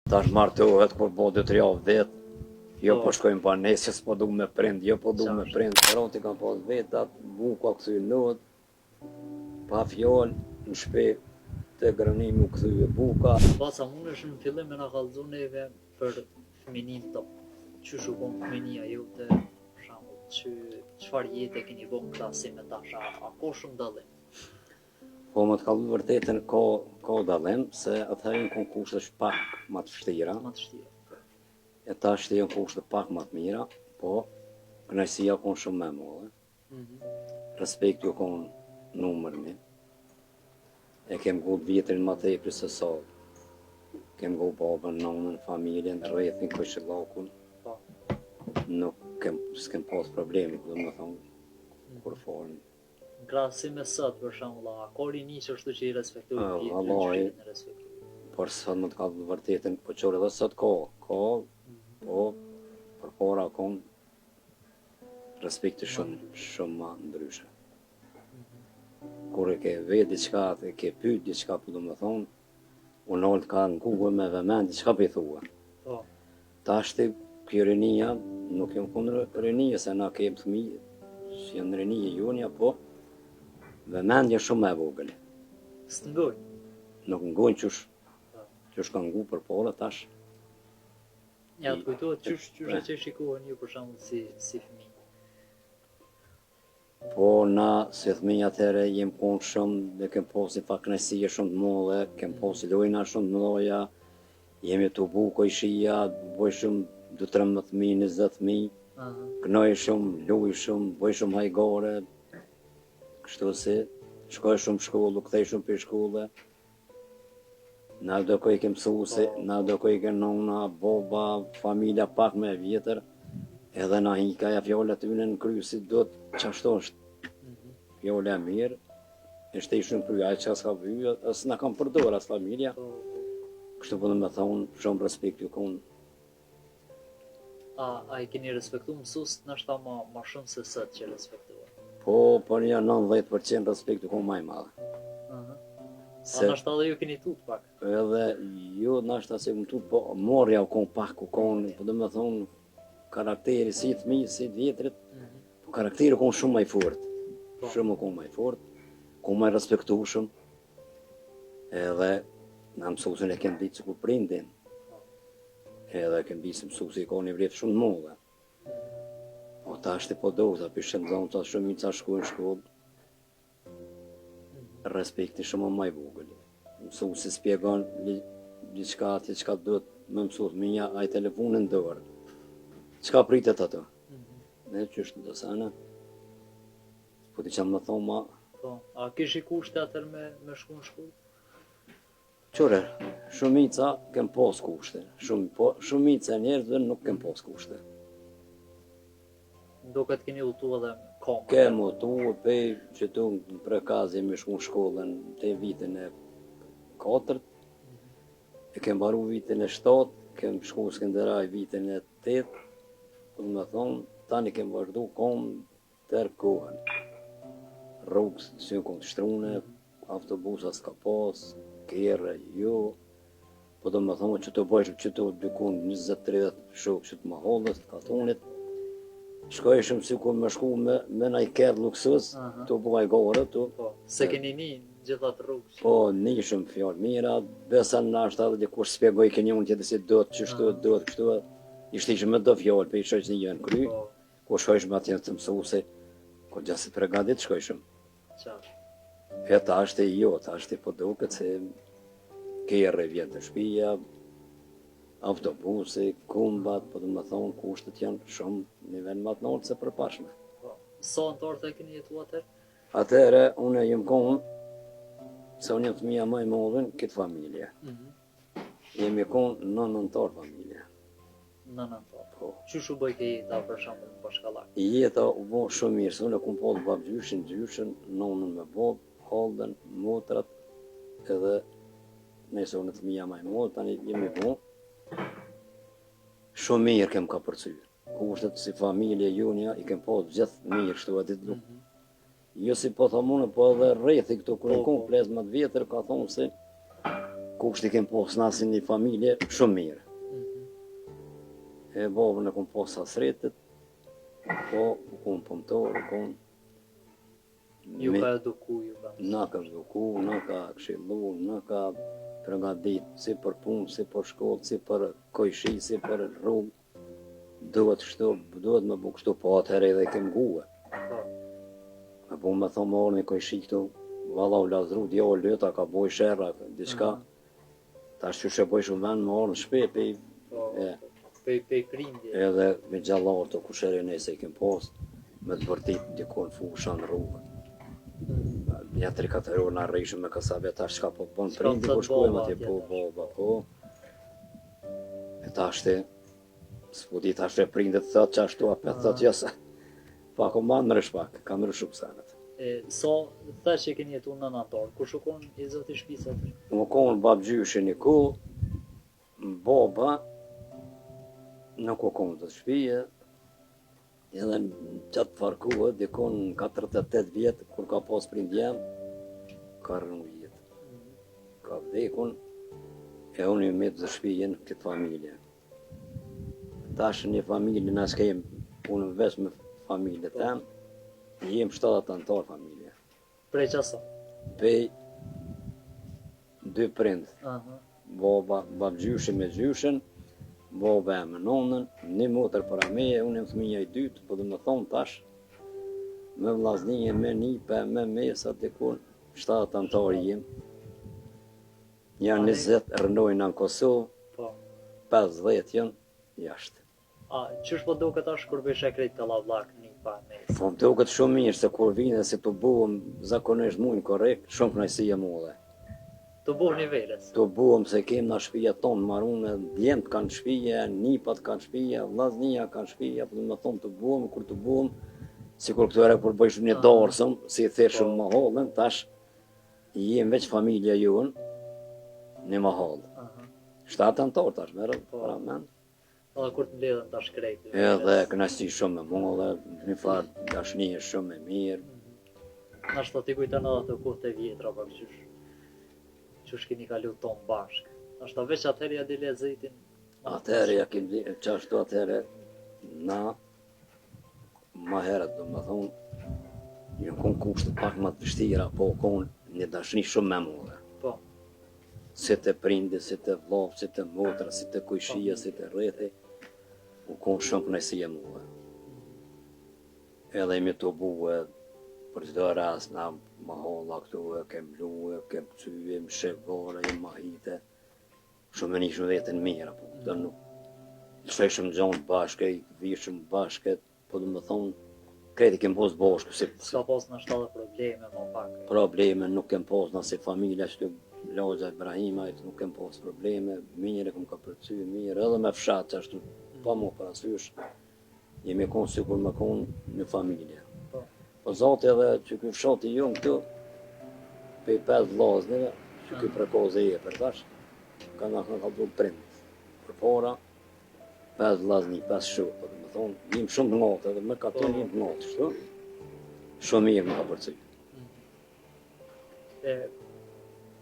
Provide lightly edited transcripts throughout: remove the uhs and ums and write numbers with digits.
Tash martohet kur po 2-3 javë vet. Jo po shkojmë pa nesër, s'po du me prind, jo po du me prind. Roti kam pas vetat, buka kthy not, pa fjallë, në shpe te grënimi u kthy buka. Baca mundesh në fillim me na kallëzu neve për fëminin tonë. Qysh u bon fëminia jote, për shembull, çfarë jete keni bën krahasi me tash, a ka shumë dallim? Po më të kallu vërtetën ka dallim, se atëherë në kushte pak më të vështira. Më të vështira. E tash janë kushte pak më të mira, po kënaqësia ka shumë më e madhe. Respekti u ka numër një. E kem gut vjetrin më tepër se sa. Kem gut babën, nënën, familjen, rrethin, këshillakun. S'kem pas probleme, domethënë, kur folën. Në krahasim me sot, për shembull, a ka rini që ashtu që i respektoj vjetrin, Vallahi, e respektoj. por sot më të ka vërtetën, po çore edhe sot po për para kom respekti shumë më ndryshe. Kur e ke vetë diçka, e ke pyet diçka, po domethënë, unë ka në kuve me vëmendje çka po i thua. Po. Tash kjo rinia, nuk jem kundër rinia, se na kem fëmijë, që janë rinia jonja, po vëmendja shumë e vogël. S'ngoj. Nuk ngojnë qysh ka ngu për para tash. Ja, të kujtohet qysh e që shikohen ju për shembull si fëmijë. Po na si fëmijë atëherë jem konë shumë, dhe kem posi pak kënaqësie shumë të mëdha, kem posi lojna shumë të mëdha, jemi të bukoj shia, bëj shumë 13.000, 20.000, kënoj shumë, luj shumë, bëj shumë hajgare, kështu si, shkoj shumë shkollë, kthej shumë për shkollë, na do ko i kem mësuesi, na do ko i kem nona, boba, familja pak me vjetër, edhe na hikaja fjallat tyne në kry si do të qashto është. Fjalla e mirë, e shtej shumë kry, aj që s'ka vyjë, as na kam përdor as familja. Kështu po dhe me thonë, shumë respekt ju konë. A i keni respektu mësuesit nashta ma shumë se sot që respektuar? Po një 90% respekt ju konë maj madhe. A nashta dhe ju keni tut pak? Edhe jo nashta se më tut, po morja u konë pak, u konë, po dhe me thonë, karakteri si të fëmijës, si të vjetrit, po karakteri u konë shumë maj fort. Shumë u konë maj fort, konë maj respektushëm, edhe na mësuesin e kem ditë sikur prindin, edhe kem ditë se mësuesi ka një vlerë shumë të madhe. Po tash po do ta pishëm zonë ta shumë ca shkojnë në shkollë. Respekti shumë më i vogël. Mësuesi spjegon diçka atë çka duhet më mësues minja ai telefonin në dorë. Çka pritet ato? Ne qysh do sana. Po ti çam më thon ma. Po, a kish i kushte atër me shku në shkollë? Qore, shumica kem pas kushte. Shumica e njerëzve nuk kem pas kushte. Duket keni udhëtu edhe kom. Kem udhëtu, që tu në prekaz jemi shku në shkollën te vitin e 4, e kem baru vitin e 7, kem shku në Skënderaj vitin e 8, po më thonë, tani kem vazhdu kom tërë kohën. Rrugës që kom të shtrune, autobusa s'ka pas, kjerë, jo, po do më thonë që të bëjshë që të dykun 20-30 shokë që të më hollës, të katonit, shkojshëm si ku me shku me na i kërë luksus, të bëj gore, të... Po, se keni një gjithat rrugës. Po, nishëm fjallë mira, besa në nashtë edhe dikush spjegoj keni unë tjetë si do të qështu, do të kështu, ishte ishë me do fjallë, për i shojsh një jënë kry, ku shkojshëm atje të mësuesi, ku gjasit pregadit shkojshëm. E ta është e jo, ta është e po duket se kjerë vjetë të shpija, autobusi, kumbat, po dhe më thonë kushtet janë shumë nivel më të lartë se përpashme. Sa antarë të keni jetu atër? Atëre, unë jem konë, se unë jem fëmija më i madhe këtë familje. Jemi konë 9 antarë familje. 9 antarë. Po. Qysh u bëj ke jeta për shembull në Bashkallak? Jeta u bë shumë mirë, se unë kom pasur babgjyshin, gjyshin, nonën me babë, hallën, motrat, edhe nëse unë fëmija më i madhe, tani jemi po. Shumë mirë kem ka përcyer. Kushtet si familje junja i kem pas gjithë mirë kështu aty nuk. Jo si po thamune, po edhe rrethi këtu kur kom plezmat vjetër ka thonë se kushti kem pas na si një familje shumë mirë. E babën e kom pas hasretet, po, kom punëtor, kom... Ju ka eduku, ju ka... Na ka eduku, na ka këshillu, na ka përgatit si për punë, si për shkollë, si për kojshi, si për rrugë. Duhet me bu kështu, po atëherë edhe kem guë. Po me thonë më orë një kojshi këtu, valla u lazru, djallë lëta, ka boj shërra, diçka. Ta shqyshe boj shumë vend më orë në shpe, Pej prindje. edhe me gjallarë të kushere nese i kem pas, me të vërtit dikon fusha në rrugë. Një 3-4 orë në rrishëm me kësa veta shka po bon prindi, po shkojmë atje po baba, po. E ta shte, s'po di ta shte prindet thot që ashtu apet thot jëse. Pa ko ma në rëshpak, kam rëshu pësanet. Sa thash që keni jetu në natar, ku shukon i zoti shpisa të? Më konë babgjyshe një ku, baba, nuk o konë të shpije, edhe në qatë farkuë, dikon 48 vjetë, kur ka pas prind jem, ka rënu jetë. Ka vdekun, e unë i me të shpijen këtë familje. Tash një familje në s'kem, unë veç me familje tem, jem 7 antar familje. Prej qasa? Pej 2 prind, baba, babgjyshe me gjyshen, baba e me nonën, një motër para meje, unë jem fëmija i dytë, po dhe me thonë tash, me vllaznije, me nipe, me mesa, dikun, 7 antar jem. Janë 20 rënojnë në Kosovë, 50 janë jashtë. Qysh po do këtë ashtë kur bëjsh e krejt të lavlak një pa mes? Po më do këtë shumë mirë, se kur vine se të buëm zakonisht mujnë korrekt, shumë kënaqësi e mulle. Të buh një veles? Të buëm se kem në shpija tonë, marune, djemët kanë shpija, nipat kanë shpija, vllaznia kanë shpija, po më thonë të buëm, kur të buëm, si kur këtu ere kur bëjsh një dorësëm, si i theshëm më hollën, tash, jem veç familja jonë, në më hollë. 7 antar tash, merë, para men. Edhe kur të mbledhen tash krejt? Edhe kënaqësi shumë e mulle, një farë dashnije shumë e mirë. Nashta ti kujton edhe ato kohët e vjetra, pak qysh keni kalu tonë bashkë. Nashta veç atëherë ja dile zëjtin? Atëherë ja kem di, qashtu atëherë, na, ma herët do më thonë, një konë kushtë pak më të vështira, po konë një dashni shumë me mulle. Po. Si të prindi, si të vllaf, si të motra, si të kujshia, si të rrethi, u konë shumë kënaqësi e mulle. Edhe imi të buë, për çdo rast na ma holla këtu, kem luë, kem cyje, më shevore, jem mahite. Shumë e nishëm vetën mirë, po këto nuk... Sheshëm gjonë bashke, vishëm bashke, po dhe më thonë, kreti kem pos bashkë, si... Ska pas nashta dhe probleme, ma pak. Probleme nuk kem pos nëse familja që Lagja Ibrahimajt, nuk kem pas probleme, mirë, kem ka përcy, mirë, edhe me fshatë që ashtu, pa mu parasysh, jemi konë si kur me konë një familje. Po zati edhe që ky fshati jonë këtu, pej 5 vllaznive, që ky prekoze e për tash, ka nga du prind. Për para, 5 vllazni, 5 shok, po dhe me thonë, jim shumë të ngatë, edhe me katon jim të ngatë, shtu? Shumë mirë më ka përcy.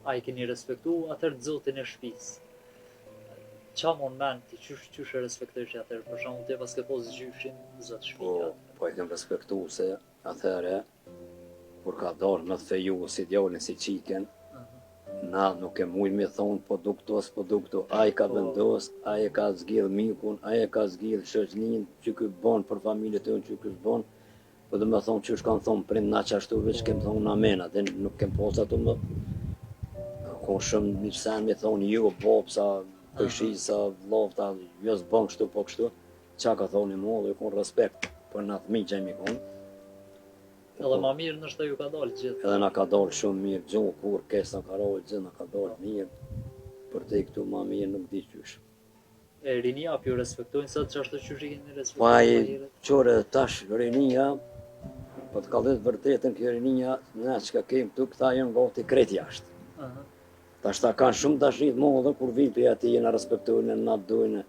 A i keni respektu atër zotin e shpis? Qa mon men ti, qysh e respektojsh atër? Për shumë te pas ke pos gjyshin zot shpia? Po e kem respektu se atëre, kur ka darë me të feju si djallin si qiken, na nuk e mujnë me thonë po duktos, a i ka vendos, a i ka zgjidh mikun, a i ka zgjidh shoqnin, që ky bon për familje të unë, që ky bon, po dhe me thonë që kanë thonë prind na qashtu veç kem thonë amena, dhe nuk kem pos ato më, ko shumë një sen me thonë ju, bopsa, këjshi, sa vlofta, jo s'bon kështu po kështu, qa ka thonë i mu dhe ju konë respekt, për në të mi që mi konë. Edhe ma mirë nështë ju ka dalë gjithë. Edhe na ka dalë shumë mirë, gjumë, kur kesë na ka dalë gjithë, na ka dalë mirë, për te këtu ma mirë nuk di qysh. E rinia për ju respektojnë sot që ashtë qysh i keni Pa respektojnë? i qore tash rinia, po të kallet vërtetën kjo rinia, ne që ka kemë këtu, këta jenë gati krejt jashtë. Tash ta kanë shumë dashnit mo dhe kur vinë për ati jena respektojnë, na dojnë,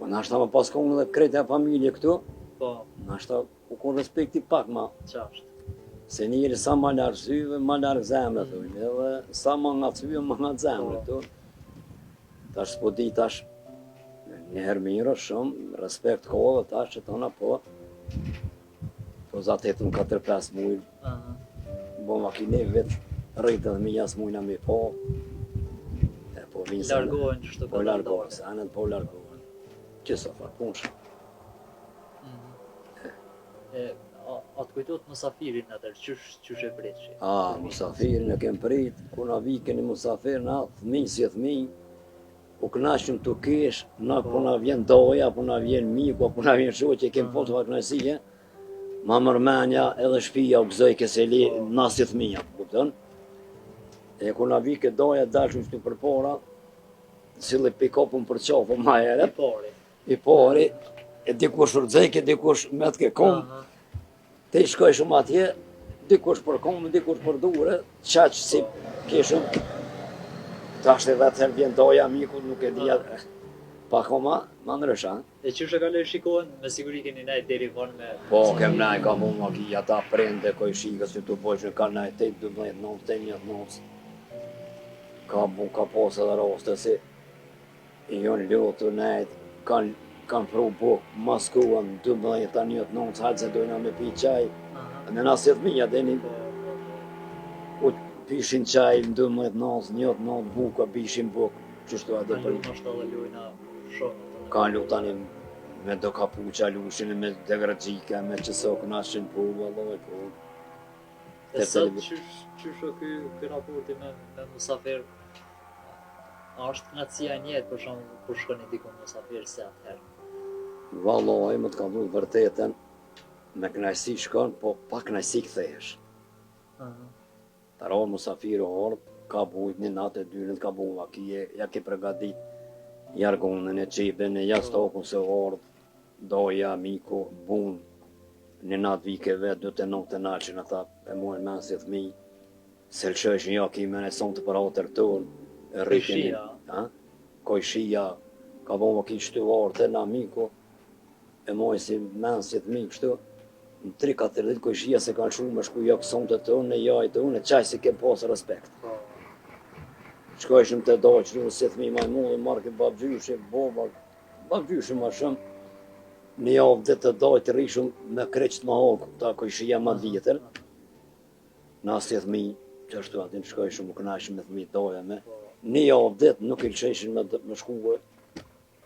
po nashta më pas konë dhe krejtja familje këtu, Po, nashta u konë respekti pak ma. qashtë. Se njëri sa ma largë syve, ma largë zemre, thujnë, edhe sa ma nga syve, ma nga zemre, tu. Tash s'po di tash, njëherë mirë shumë, respekt kohë, tash që tona po zatë jetëm 4-5 mujë, Aha. bo makine vetë rritë dhe mi jasë mujna me po, e po vinë se Largohen kështu po ka largohen, se anët po largohen. Qëso fa punsh. Atë kujtot musafirin atër, qysh e preqi? Musafirin e kem prit, ku na viken i musafir, na fëmij si fëmij, u knaqëm të kesh, na po na vjen doja, po na vjen miku, po na vjen shoqe, kem foto pa kënaqësie. Ma mërmenja edhe shtëpia u gëzoj keseli na si fëmija, kupton? E ku na vike doja dashun shtu përpara, cili pick-upun për qafë ma herët, i pari, e dikush rëdzejke, dikush me të ke kom, te i shkoj shumë atje, dikush për kom, dikush për dure, qaq si kishëm, tash e vetë her vjen doja miku, nuk e dhja, pa koma, ma ndrysha. E qysh e ka lërë shikohen, me siguri keni najt deri vonë me... Po, kem najt, ka mu maki, ata prende, koj shikës që të bojshën, ka najt 8-12 nonës, 8 nonës. Ka posë edhe roste, si i jonë ljotë najt, kanë pru buk, maskuan, 12 nonës, hajtë se dojna me pi qaj, në nasit mija, deni, u pishin qaj, 12 nonës, 1 nonës, buka, pishin buk, qështu adhe për... Kanë lutë edhe lujna shumë. Kanë lutani me do kapuqa lushin, me degradzika, me qëso knashin pu, valloj pu. E sot qysh o ky raporti me musafir? A është knatësia njëtë për shumë kur shkoni diku musafir se atëherë? Valloj, më të kam dhut vërtetën, me knajsi shkon, po pa knajsi këthesh. Ta rohë musafir o orë, ka bujt një natë e dynët, ka buva kje, ja ke pregadit jargonën e qipën, e jastokun se orë, doja, miku, bun, një natë vike vetë, 2 nalqin ata e mojnë menë si thmi, se lëshëshin ja kime në sonë të për atër tonë, e rrikin, kojshia, ka bova ki shtu orë të na miku, e mojnë si menë si thmi kështu, në 3-4 ditë kojshia se kanë shumë me shku ja kësonë të tonë, e jaj të unë, e qaj si kem posë respekt. Shkojshëm të doqë, si thmi majmullë, marrë ke babgjyshi, babgjyshi ma shumë, një javë dhe të dojë të rishëm me kreqët ma hokë, ta kojshia ma vjetër, na si thmi, që ashtu atin shkojshëm u knajshëm me thmi doja me, një javë dhe të nuk i lësheshin me shkuve,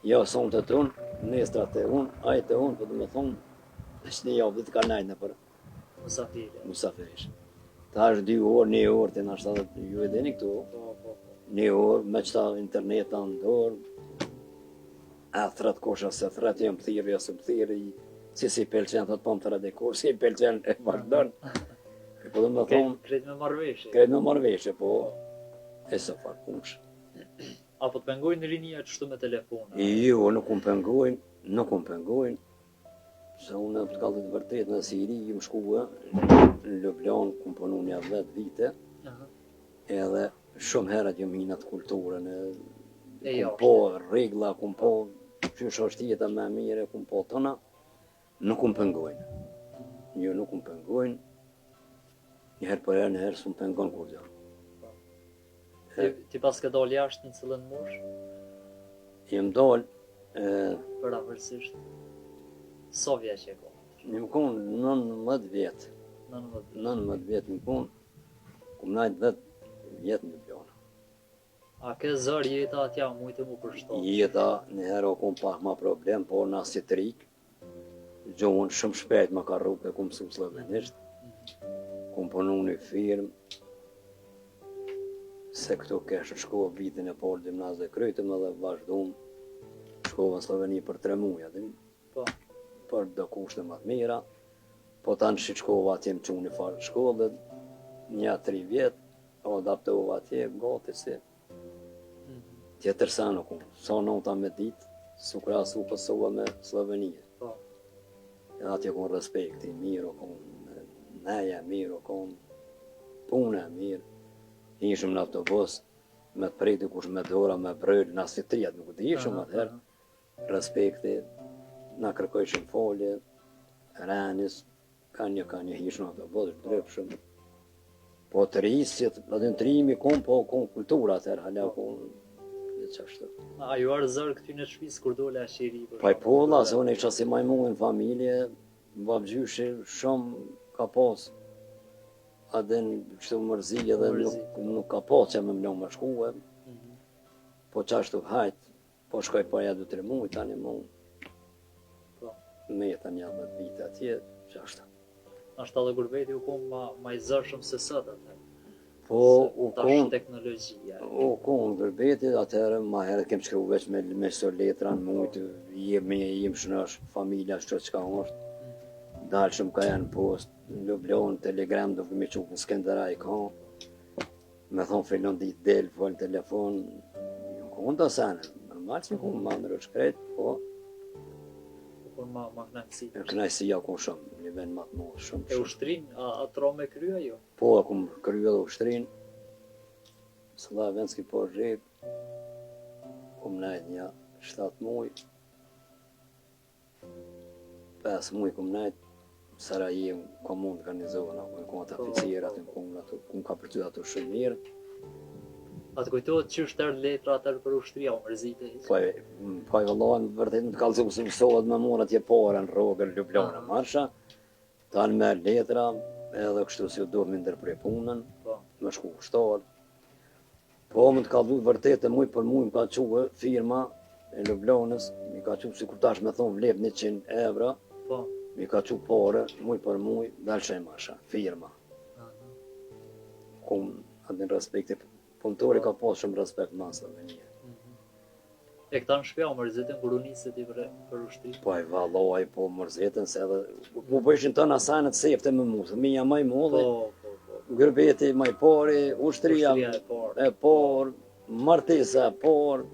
ja sonë të tonë, nestra të unë, ajë të unë, për të me thonë, është një javë dhe të ka najtë në për musafirish. Ta është 2 orë, 1 orë, të nashtë edhe ju e deni këtu, 1 orë, me qëta interneta në dorë, a thret kosha se thret, jam thirë, jasë më thirë, si pelqen, thot po më thret e kosh, si pelqen e vazhdojnë. Po dhe me thonë... Kretë me marveshe. Kretë me marveshe, po, e së farë punsh. Apo të pengojnë rinia qështu me telefona? Jo, nuk unë pengojnë, se unë të kallit vërtet në Siri, ju më shkua, në Ljubljan, ku më punu një 10 vite, edhe shumë herët ju minat kulturën, ku po regla, ku po që është jeta me mire, ku po tëna, nuk unë pengojnë. Jo, nuk unë pengojnë, njëherë për herë, njëherë së më pengon kur gjë. Ti pas ke dalë jashtë në cilën mosh? Jem dalë... Për avërsisht, so vjeq e ko? Një më konë 19 vjetë. 19 vjetë më konë, ku më najtë 10 vjetë në Ljubljanë. A ke zër jeta atja mujtë mu përshtonë? Jeta njëherë o kom pak ma problem, por në si të rikë, gjohën shumë shpejt më ka rrugë e ku mësu slovenisht, ku më punu një firmë, se këtu keshë shkova vitin e parë gjimnaz dhe krytëm edhe vazhdum shkova në Sloveni për 3 muja, për do kushte më të mira, po tanë që shkova atje më qunë një farë shkollët, 1-3 vjetë, o adaptova atje, gati si. Tjetër sa nuk unë, sa nota me ditë, su krasu pësova me Slovenije. Edhe atje kun respekti, mirë, kun neja mirë, kun punë mirë. Ishëm në autobus, me të prejti kush me dora, me brëllë, në asfitrijat nuk të ishëm atëherë, respekti, në kërkojshëm folje, renis, ka një ishëm në autobus, drëpshëm. Po të rrisit, atë në trimi, po kultura atëherë, hala kun vogël çashtu. A ju arë zërë këty në shtëpisë kur dole ashiri? Po e po, la, se unë isha si majmun në familje, babgjyshi shumë ka pas. A den kështu mërzi edhe nuk ka pas që më mlo më shkuë, po çashtu hajt, po shkoj po ja 2-3 muaj tani më me jetë 11 vite atje, çashtu. Ashtë edhe gurbeti u konë ma i zërshëm se sot atë. Po u Tash kon teknologjia. u kon gurbeti atëherë ma herët kem shkruar veç me so letra në mujt, jem shnosh familja çdo çka është. Dalshëm ka janë post, në Ljubljanë, telegram, do me qukë në Skenderaj ka. Me thonë filon ditë del, folë telefon, ju konë të sanë, normal që konë ma në rëshkret, po, U konë ma knajsi. e knajësia konë shumë, një vend ma të modë, shumë, E shumë. ushtrin, a tro me krya jo? Po, a kom kryo dhe ushtrin, së vend s'ki po rrib, kom najt një 7 muj, 5 muj kom najt, Sarajevo, komunë organizohen, ku në konë të oficierat, ku ka përty ato shumë mirë. A të kujtohet që është tërë letra atër për ushtria, u mërzite? Po e vëllohen vërtet në të kalëzu se mësohet me mora tje pare në Rogër, Ljubljana, Marsha, tanë me letra, edhe kështu si u do me ndërprej punën, Po. me shku ushtar. Po më të kalëzu vërtet e muj për muj më ka quë firma e Ljubljanës, mi ka quë si kur tash me thonë vlep 100 euro, Po. mi ka quë pare, muj për muj, dalshe Marsha, firma. Kum atë në respekti, punëtori ka pas shumë respekt masave një. E këta në shpja u mërzitin kur u niset i për ushtri? Po e valloj, po mërzitën se edhe mu bëshin të nasanet sefte me mu, minja maj mu dhe Po. gërbeti maj pari, ushtria Ushtria e parë. e por, martesa e por,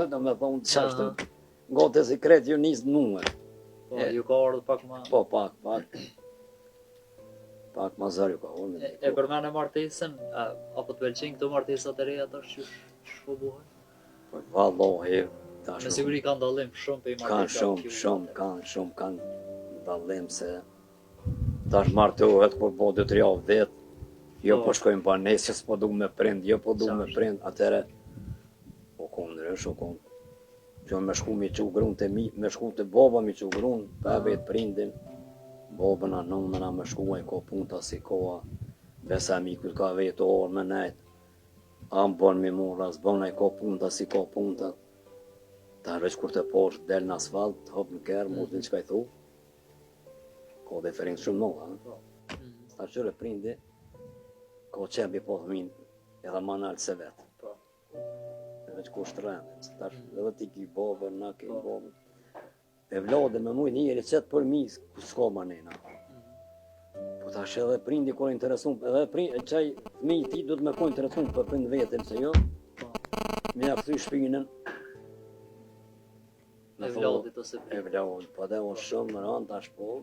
do me thonë qashtu, gote si kret ju nisë nume. Po, ju ka ardhë pak ma... Po pak ma zërë ju ka unë. E përmene martesën, apo të pëlqen këto martesat e reja tash që shfobohen? Po valloj, Me siguri kanë dallim shumë për i martesat. kanë shumë dallim se tash martohet kur po 2-3 javë vet, jo po shkojmë banesë, s'po du me prind, jo po du me prind, atëre o konë ndrysh, o konë. Që me shku mi qu grun të mi, me shku të baba mi qu grun, pa vetë prindin, babën a nënën a me shku e ko punta si koa, besa mi kur ka vetë orë me nejt, a më bon mi mora, s'bon e ko punta si ko punta, ta veç kur të posh del në asfalt, hop në kërë, mutin që ka i thu, ko diferencë shumë nëlla, ta qëre prindi, ko qebi po thëmin, edhe ma nalë se vetë. Veç ku shtrendin, tash edhe ti ki babën, na ki babën. E vlade me mujt njeri qëtë për mi, s'ka manena. Po tash edhe prindi kur interesun, edhe qaj fëmi ti du të me ko interesun për prind vetin, se jo, me ja këthy shpinën. E vladit ose E vladit, po dhe unë shumë më ranë tash po,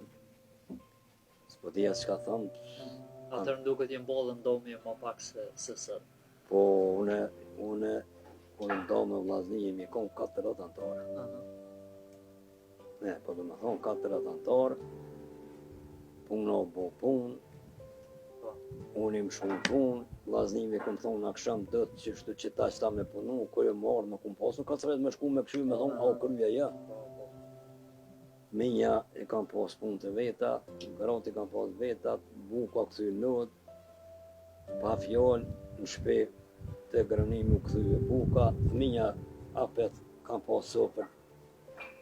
s'po dhja s'ka thëmë. Atër në duket jem bodhe ndomi ma pak se sët. Po une, kur ndo me vllazni jemi kon 4 antarë. Ne, po do me thonë 4 antarë, punë o bo punë, unë im shumë punë, vllaznimi kom thonë në aksham dëtë që shtu që ta qëta me punu, kur e marrë me kom pasu, ka sret me shku me këshu me thonë, au kërja ja. Minja e kam pas punë të veta, grati kam pas veta, buka këthy nëtë, pa fjallë, në shpe, të grënimi u këthy e buka, minja apet kam pas sopër.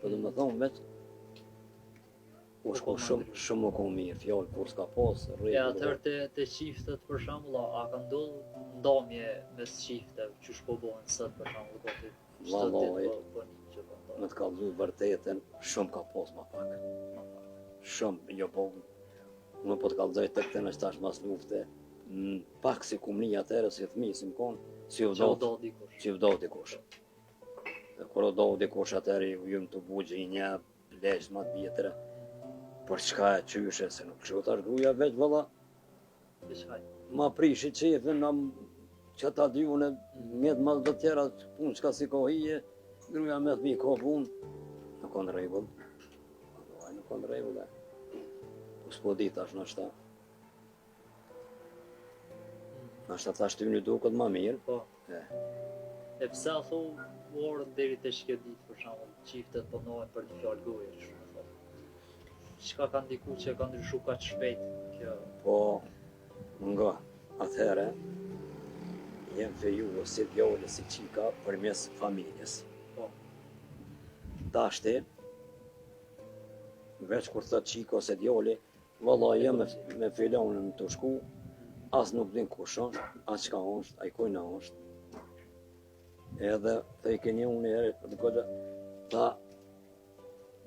Po do me thonë veç, u shko shumë u kom mirë, fjallë kur s'ka pas, E atër të qiftet për shambull, a ka ndodhë ndamje mes qifteve që shpobohen sët për shambull, gati çdo ditë po një që po ndodhë. Me të kalzu vërtetën, shumë ka pas ma pak. Shumë, jo po, unë po të kalzoj të këtën është tash mas lufte, pak si kum një atërë, si thmi, si më konë, si u do dikush. Dhe kur u do dikush atëri, ju më të bugjë i një, lesh ma të vjetëre, për çka e qyshe, se nuk që tash gruja veç vëlla, ma prishi qefin, që ta dy une, mjetë mas do tjera, punë qka si ko hije, gruja me të mi ko punë, nuk konë regull. Nuk konë regull, po s'po di tash në shta. Në shta tash ty një duket ma mirë. Po. E pse a thu orën deri te kjo ditë për shembull, çiftet punohen për një fjalë goje, shumë e thotë. Çka ka ndikuar që ka ndryshuar kaq shpejt kjo? Po, nga atëherë, jem feju si djole si qika përmes familjes. Po, Tashti, veç kur thot qika ose djoli, valla jem me filonën të shku, as nuk din kush është, as çka është, ai kujna është. Edhe të i keni unë herë për të këtë, ta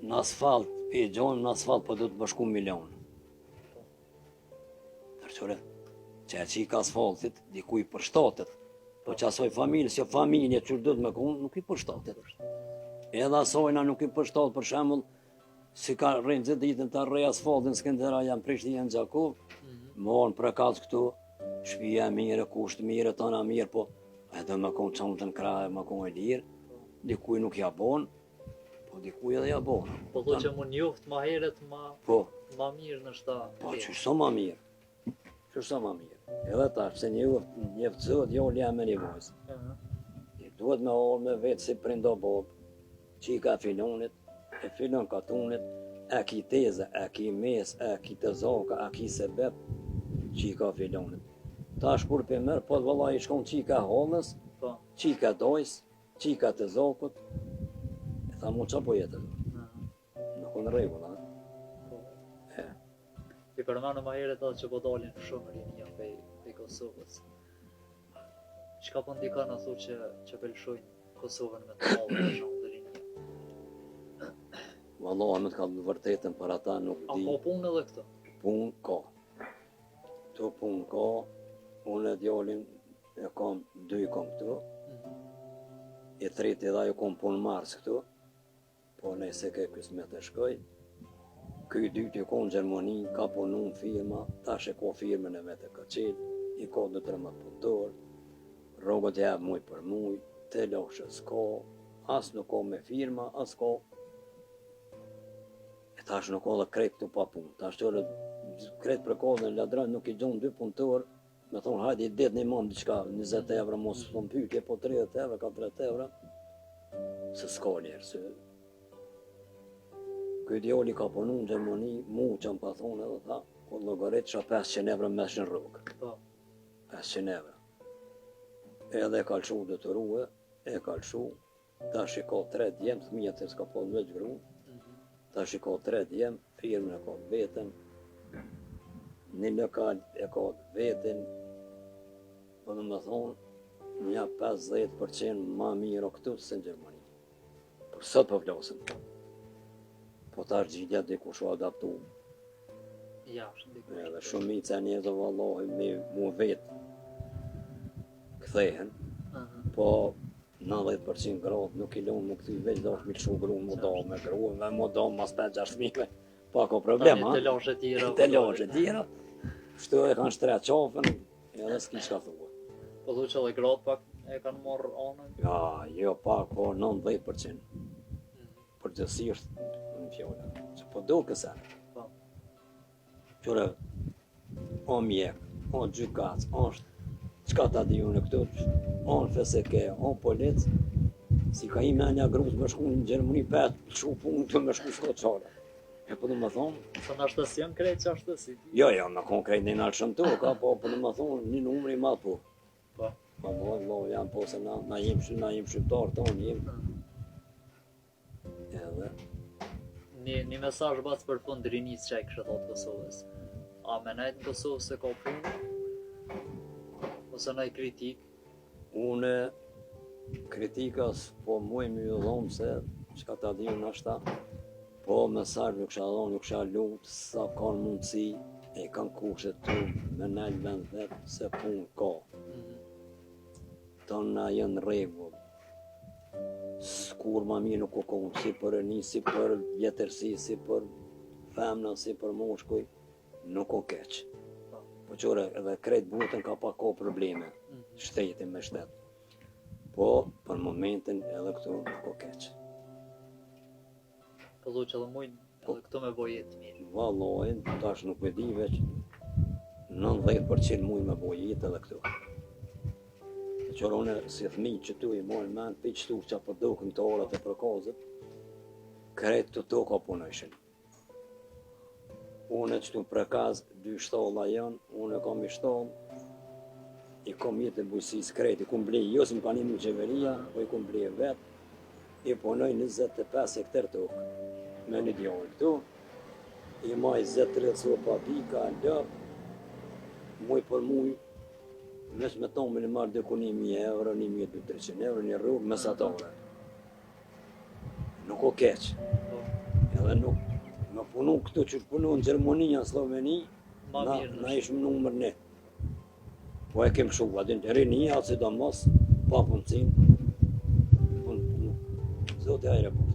në asfalt, i gjonë në asfalt po du të bashku milion. Tërqore, që e qika asfaltit, dikuj për shtatet, po që asoj familje, si familje që du të me konë, nuk i për shtatet. Edhe asojna nuk i për shtatet, për shembull, si ka rrinë zë ditën të rrej asfaltin, Skëndera janë Prishtinë në Gjakov, morën për katë këtu, shpija mire, kusht mire, tona mirë, po edhe me konë qonë të në kraje, me konë e lirë, dikuj nuk ja bon, po dikuj edhe ja bon. po do që më njoft ma herët Po, ma mirë në shta. po që sa ma mirë, që sa ma mirë. Edhe tash, se një vëzët, jo jam me një vojzë. I duhet me orë me vetë si prindo bob, që i ka filonit, e filon katunit, e ki teze, e ki mes, e ki të zoka, e ki sebep, që i ka filonit. Tash kur për mërë, po të vëlla i shkon që i ka holës, Po, që i ka dojës, që i ka të zokut, e tha mu qa po jetë, nuk në regull, ha? po. E, I përmanu ma herët atë që po dalin shumë rinja pej Kosovës. Çka po ndika në thu që belshojnë Kosovën me të madhe për shumë dhe rinja? valla me të ka vërtetën për ata nuk A di. po punë edhe këto? Punë ka. Tu punë ka, unë e djallin e kam, dy kam këtu, i treti edhe ajo kam punë mars këtu, po nëse ke kismet e shkoj. Ky i dyti ka në Gjermani, ka punu në firma, tash e ka firmën e vetë ka qenë, i ka 2-3 punëtor, rrogët e jabë muj për muj, te lashë s'ka, as nuk ka me firma, as ka. E tash nuk ka dhe krejt këtu pa punë, tash qërë krejt për kodën ladran nuk i gjonë 2 punëtor, me thonë hajde i det një mamë diqka, 20 euro, mos thonë pytje, po 30 euro, ka 30 euro, se s'ka njerë, se Ky djali ka punu në Gjermani, mu që më pa thonë edhe tha, po llogarit qa 500 euro me në rrugë. Po, 500 euro. Edhe e kalëshu dëtërue, e kalëshu, tash i ka 3 djemë, fëmijët e s'ka po në gru, tash i ka 3 djemë, firmën e ka vetën, një lokal e ka vetën, po në më thonë, një 50% ma mirë o këtu se në Gjermani. Por sot po flasëm. Po tash gjithja dikush u adaptu. jashtë dikush. Edhe shumica njerëzve vallahi me mu vetë kthehen, po 90% gratë nuk i lënë më këthy veç dash mi lëshu grunë mu do me gruën, dhe mu do mas 5-6 fëmijëve, pa ka problem, ha? Të lashe tjera. Të lashe tjera, shtu e kanë shtret qafën, edhe s'ki qka thua. Po thu që edhe gratë pak e kanë marrë anën. Ja, jo pak, po 90%. Përgjësisht, në fjole, që po do kësa. Po. Qure, o mjek, o gjykac, qka ta di unë këtu, o në FSK, o polic, si ka ime një grupë me shku në Gjermani, petë, shu punë të me shku shkoqare. E po du më thonë, Sa në ashtës janë krejt që ashtësi. jo, me konkret në nalë shumë të, ka po du më thonë, një numri madh po. Po. Ma lo, janë po se na jem shqiptarë tonë, jem. Edhe, Një mesazh bas për fund rinis që e kështë thotë Kosovës. A me nejtë në Kosovë se ka punë? Ose nëj kritik? une kritikas po muj më ju dhomë se çka ta di unë ashta, po mesazh nuk kisha dhonë, nuk kisha lutë, sa kanë mundësi, e kanë kushet tu me nejtë vend vetë, se punë ka. Tona janë rregull. Skur ma mirë nuk u konë, si për një, si për vjetërsi, si për femna, si për moshkuj, nuk u keq. Po qore, edhe krejt botën ka pa ka probleme, shtetin me shtet. Po, për momentin edhe këtu nuk u keq. Po du që edhe mujnë edhe këto me bojet mirë. Vallojnë, tash nuk e di veç, 90% mujnë me bojet edhe këtu. Qërone si fëmijë që tu i mojnë men, për qëtu që për dukën të orat e përkozët, kretë të toka punëshin. Unë që tu prekaz, 2 shtalla janë, unë kam i shtallë, i kom jetë e bujësisë kretë, i kom blej, jo si më ka një mu qeveria, po i kom blej vetë, i punoj 25 hektar tokë, me një djallë këtu, i maj 20-30 sopa pika, lëp, muj për muj, mes me tonë me në marrë dëku 1.000 euro, 1.300 euro, një rrugë mesatare. Nuk o keqë. Po, Edhe nuk me punu këtu që punu në Gjermania, në Sloveni, ma na mirë në ishmë numër 1. Po e kem shumë, adin të rinia, si do mos, pa punësin. Zote ajre po.